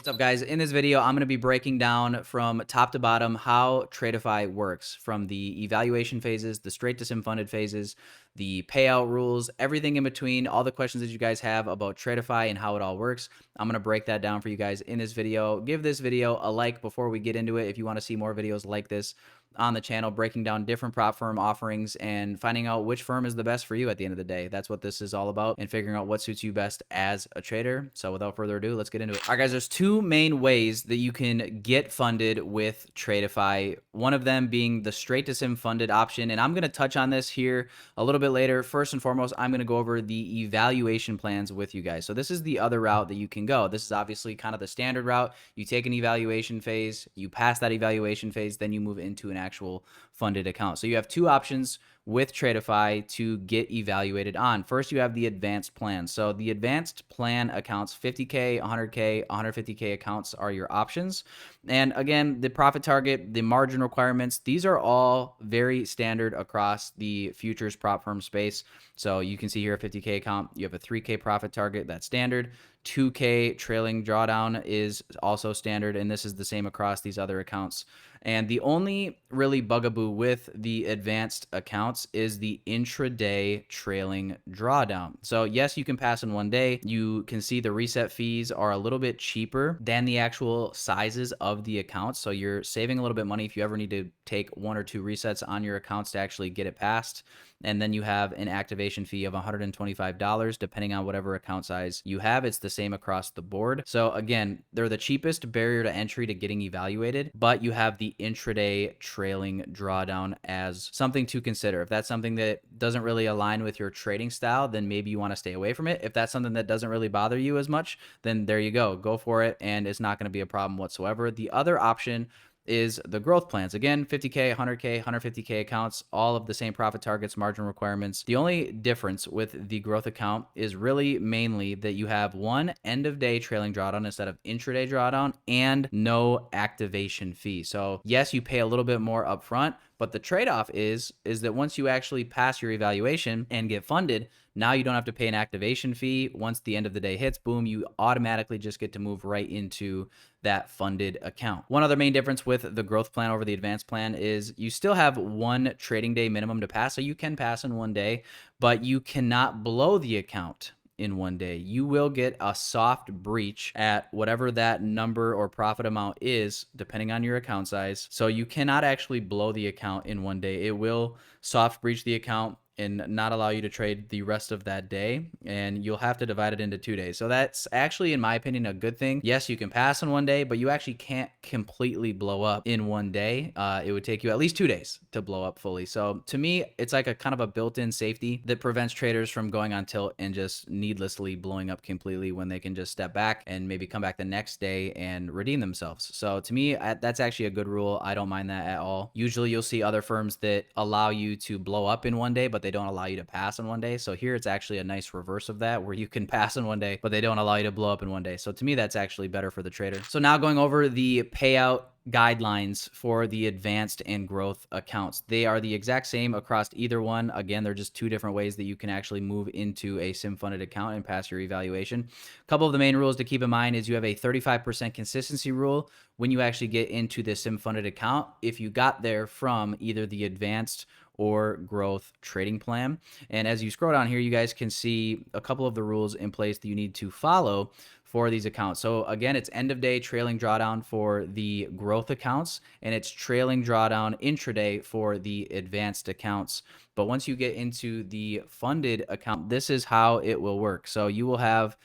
What's up, guys? In this video, I'm going to be breaking down from top to bottom how Tradeify works, from the evaluation phases, the straight to sim funded phases, the payout rules, everything in between, all the questions that you guys have about Tradeify and how it all works. I'm going to break that down for you guys in this video. Give this video a like before we get into it if you want to see more videos like this on the channel, breaking down different prop firm offerings and finding out which firm is the best for you at the end of the day. That's what this is all about, and figuring out what suits you best as a trader. So without further ado, let's get into it. All right, guys, there's two main ways that you can get funded with Tradeify. One of them being the straight to sim funded option, and I'm going to touch on this here a little bit later. First and foremost, I'm going to go over the evaluation plans with you guys. So this is the other route that you can go. This is obviously kind of the standard route. You take an evaluation phase, you pass that evaluation phase, then you move into an actual funded account. So you have two options with Tradeify to get evaluated on. First, you have the advanced plan. So the advanced plan accounts, 50K, 100K, 150K accounts are your options. And again, the profit target, the margin requirements, these are all very standard across the futures prop firm space. So you can see here a 50K account, you have a 3K profit target, that's standard. 2K trailing drawdown is also standard, and this is the same across these other accounts. And the only really bugaboo with the advanced accounts is the intraday trailing drawdown. So yes, you can pass in one day. You can see the reset fees are a little bit cheaper than the actual sizes of the accounts. So you're saving a little bit of money if you ever need to take one or two resets on your accounts to actually get it passed. And then you have an activation fee of $125 depending on whatever account size you have. It's the same across the board. So again, they're the cheapest barrier to entry to getting evaluated, but you have the intraday trailing drawdown as something to consider. If that's something that doesn't really align with your trading style, then maybe you want to stay away from it. If that's something that doesn't really bother you as much, then there you go for it, and it's not going to be a problem whatsoever. The other option is the growth plans. Again, 50K, 100K, 150K accounts, all of the same profit targets, margin requirements. The only difference with the growth account is really mainly that you have one end of day trailing drawdown instead of intraday drawdown, and no activation fee. So yes, you pay a little bit more upfront, but the trade-off is that once you actually pass your evaluation and get funded, now you don't have to pay an activation fee. Once the end of the day hits, boom, you automatically just get to move right into that funded account. One other main difference with the growth plan over the advanced plan is you still have one trading day minimum to pass. So you can pass in one day, but you cannot blow the account in one day. You will get a soft breach at whatever that number or profit amount is, depending on your account size. So you cannot actually blow the account in one day. It will soft breach the account and not allow you to trade the rest of that day, and you'll have to divide it into 2 days. So that's actually, in my opinion, a good thing. Yes, you can pass in one day, but you actually can't completely blow up in one day. It would take you at least 2 days to blow up fully. So to me, it's like a kind of a built-in safety that prevents traders from going on tilt and just needlessly blowing up completely when they can just step back and maybe come back the next day and redeem themselves. So to me, that's actually a good rule. I don't mind that at all. Usually you'll see other firms that allow you to blow up in one day, but they don't allow you to pass in one day. So here it's actually a nice reverse of that, where you can pass in one day, but they don't allow you to blow up in one day. So to me, that's actually better for the trader. So now going over the payout guidelines for the advanced and growth accounts. They are the exact same across either one. Again, they're just two different ways that you can actually move into a sim funded account and pass your evaluation. A couple of the main rules to keep in mind is you have a 35% consistency rule when you actually get into the sim funded account if you got there from either the advanced or growth trading plan. And as you scroll down here, you guys can see a couple of the rules in place that you need to follow for these accounts. So again, it's end of day trailing drawdown for the growth accounts, and it's trailing drawdown intraday for the advanced accounts. But once you get into the funded account, this is how it will work. So you will have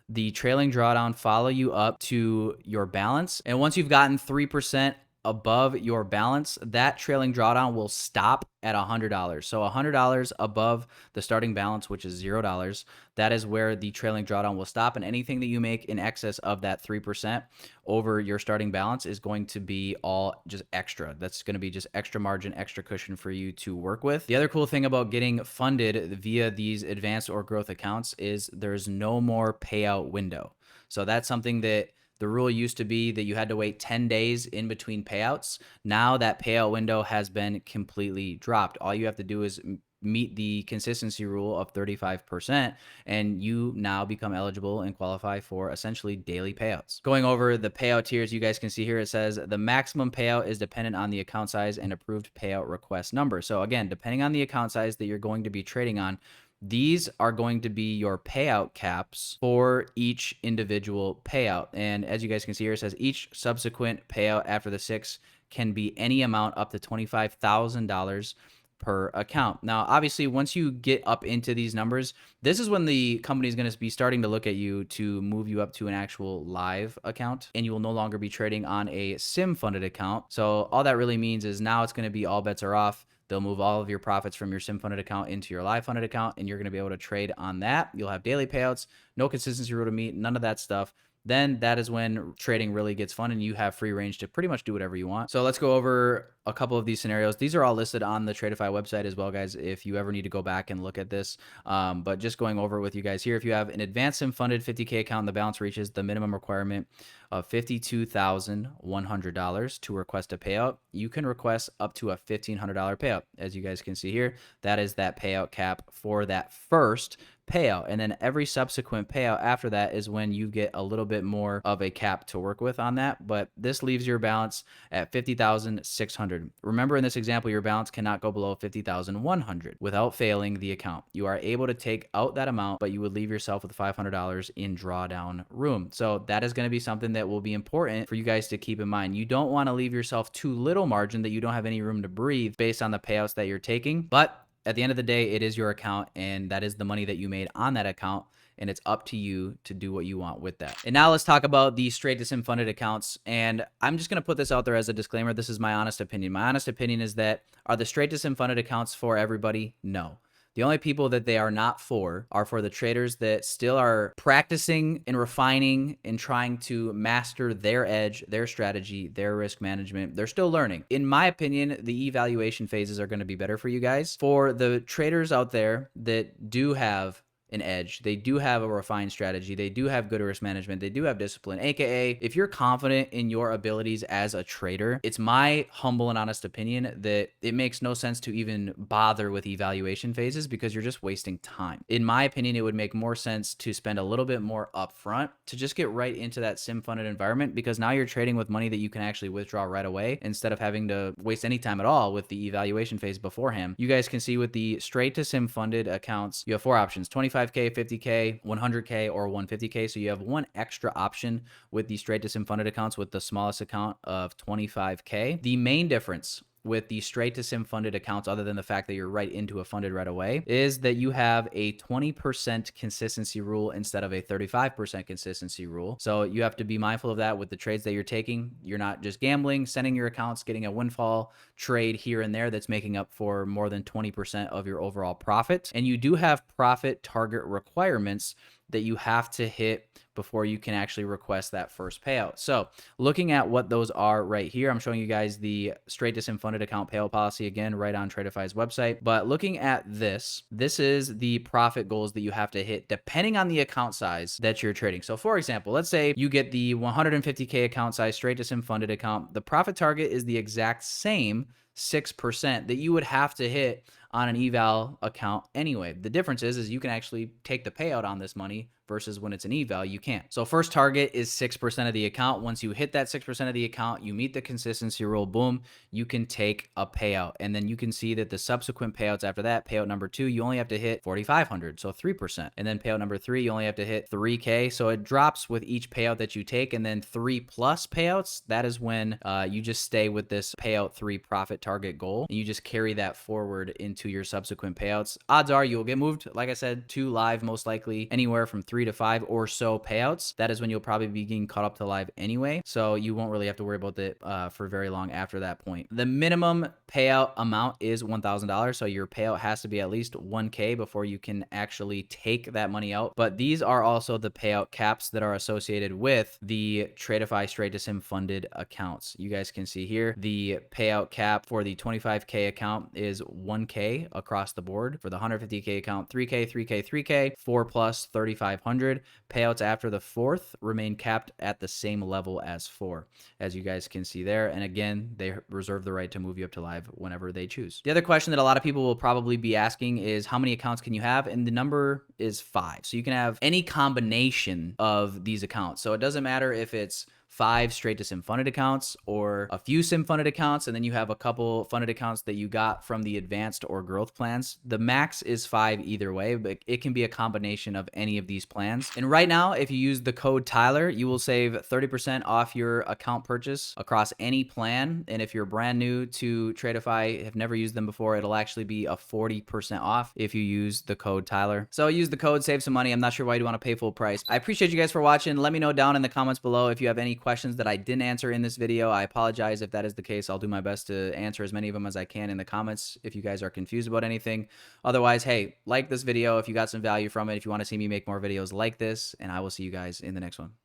the trailing drawdown follow you up to your balance. And once you've gotten 3% above your balance, that trailing drawdown will stop at $100. So $100 above the starting balance, which is $0, that is where the trailing drawdown will stop. And anything that you make in excess of that 3% over your starting balance is going to be all just extra. That's going to be just extra margin, extra cushion for you to work with. The other cool thing about getting funded via these advanced or growth accounts is there's no more payout window. So that's something that the rule used to be that you had to wait 10 days in between payouts. Now that payout window has been completely dropped. All you have to do is meet the consistency rule of 35%, and you now become eligible and qualify for essentially daily payouts. Going over the payout tiers, you guys can see here, it says the maximum payout is dependent on the account size and approved payout request number. So again, depending on the account size that you're going to be trading on, these are going to be your payout caps for each individual payout. And as you guys can see here, it says each subsequent payout after the 6 can be any amount up to $25,000 per account. Now, obviously, once you get up into these numbers, this is when the company is going to be starting to look at you to move you up to an actual live account, and you will no longer be trading on a sim funded account. So all that really means is now it's going to be all bets are off. They'll move all of your profits from your sim funded account into your live funded account, and you're going to be able to trade on that. You'll have daily payouts, no consistency rule to meet, none of that stuff. Then that is when trading really gets fun and you have free range to pretty much do whatever you want. So let's go over a couple of these scenarios. These are all listed on the Tradeify website as well, guys, if you ever need to go back and look at this. But just going over it with you guys here, if you have an advanced sim funded 50K account and the balance reaches the minimum requirement of $52,100 to request a payout, you can request up to a $1,500 payout. As you guys can see here, that is that payout cap for that first payout. And then every subsequent payout after that is when you get a little bit more of a cap to work with on that. But this leaves your balance at $50,600. Remember, in this example, your balance cannot go below $50,100 without failing the account. You are able to take out that amount, but you would leave yourself with $500 in drawdown room. So that is going to be something that will be important for you guys to keep in mind. You don't want to leave yourself too little margin that you don't have any room to breathe based on the payouts that you're taking. But at the end of the day, it is your account, and that is the money that you made on that account, and it's up to you to do what you want with that. And now let's talk about the straight to sim funded accounts. And I'm just going to put this out there as a disclaimer. This is my honest opinion. My honest opinion is that, are the straight to sim funded accounts for everybody? No. The only people that they are not for are for the traders that still are practicing and refining and trying to master their edge, their strategy, their risk management. They're still learning. In my opinion, the evaluation phases are going to be better for you guys. For the traders out there that do have an edge, they do have a refined strategy, they do have good risk management, they do have discipline, aka if you're confident in your abilities as a trader, it's my humble and honest opinion that it makes no sense to even bother with evaluation phases because you're just wasting time. In my opinion, it would make more sense to spend a little bit more upfront to just get right into that sim funded environment, because now you're trading with money that you can actually withdraw right away instead of having to waste any time at all with the evaluation phase beforehand. You guys can see with the straight to sim funded accounts, you have 4 options: 25K, 50K, 100K, or 150K. So you have one extra option with the straight to sim funded accounts with the smallest account of 25K. The main difference with the straight to sim funded accounts, other than the fact that you're right into a funded right away, is that you have a 20% consistency rule instead of a 35% consistency rule. So you have to be mindful of that with the trades that you're taking. You're not just gambling, sending your accounts, getting a windfall trade here and there that's making up for more than 20% of your overall profit. And you do have profit target requirements that you have to hit before you can actually request that first payout. So looking at what those are right here, I'm showing you guys the straight to sim funded account payout policy again, right on Tradeify's website. But looking at this is the profit goals that you have to hit depending on the account size that you're trading. So for example, let's say you get the 150K account size straight to sim funded account. The profit target is the exact same 6% that you would have to hit on an eval account anyway. The difference is you can actually take the payout on this money versus when it's an eval, you can't. So first target is 6% of the account. Once you hit that 6% of the account, you meet the consistency rule, boom, you can take a payout. And then you can see that the subsequent payouts after that, payout number 2, you only have to hit 4,500, so 3%. And then payout number 3, you only have to hit 3K. So it drops with each payout that you take. And then 3 plus payouts, that is when you just stay with this payout 3 profit target goal. And you just carry that forward into your subsequent payouts. Odds are you will get moved, like I said, to live, most likely anywhere from 3 to 5 or so payouts. That is when you'll probably be getting caught up to live anyway. So you won't really have to worry about it for very long after that point. The minimum payout amount is $1,000. So your payout has to be at least 1K before you can actually take that money out. But these are also the payout caps that are associated with the Tradeify straight to sim funded accounts. You guys can see here, the payout cap for the 25K account is 1K across the board. For the 150K account, 3K, 3K, 3K, 4 plus, 3,500. 500. Payouts after the 4th remain capped at the same level as 4, as you guys can see there. And again, they reserve the right to move you up to live whenever they choose. The other question that a lot of people will probably be asking is how many accounts can you have? And the number is 5. So you can have any combination of these accounts. So it doesn't matter if it's 5 straight to sim funded accounts or a few sim funded accounts, and then you have a couple funded accounts that you got from the advanced or growth plans. The max is 5 either way, but it can be a combination of any of these plans. And right now, if you use the code Tyler, you will save 30% off your account purchase across any plan. And if you're brand new to Tradeify, have never used them before, it'll actually be a 40% off if you use the code Tyler. So use the code, save some money. I'm not sure why you'd want to pay full price. I appreciate you guys for watching. Let me know down in the comments below if you have any questions that I didn't answer in this video. I apologize if that is the case. I'll do my best to answer as many of them as I can in the comments if you guys are confused about anything. Otherwise, hey, like this video if you got some value from it, if you want to see me make more videos like this, and I will see you guys in the next one.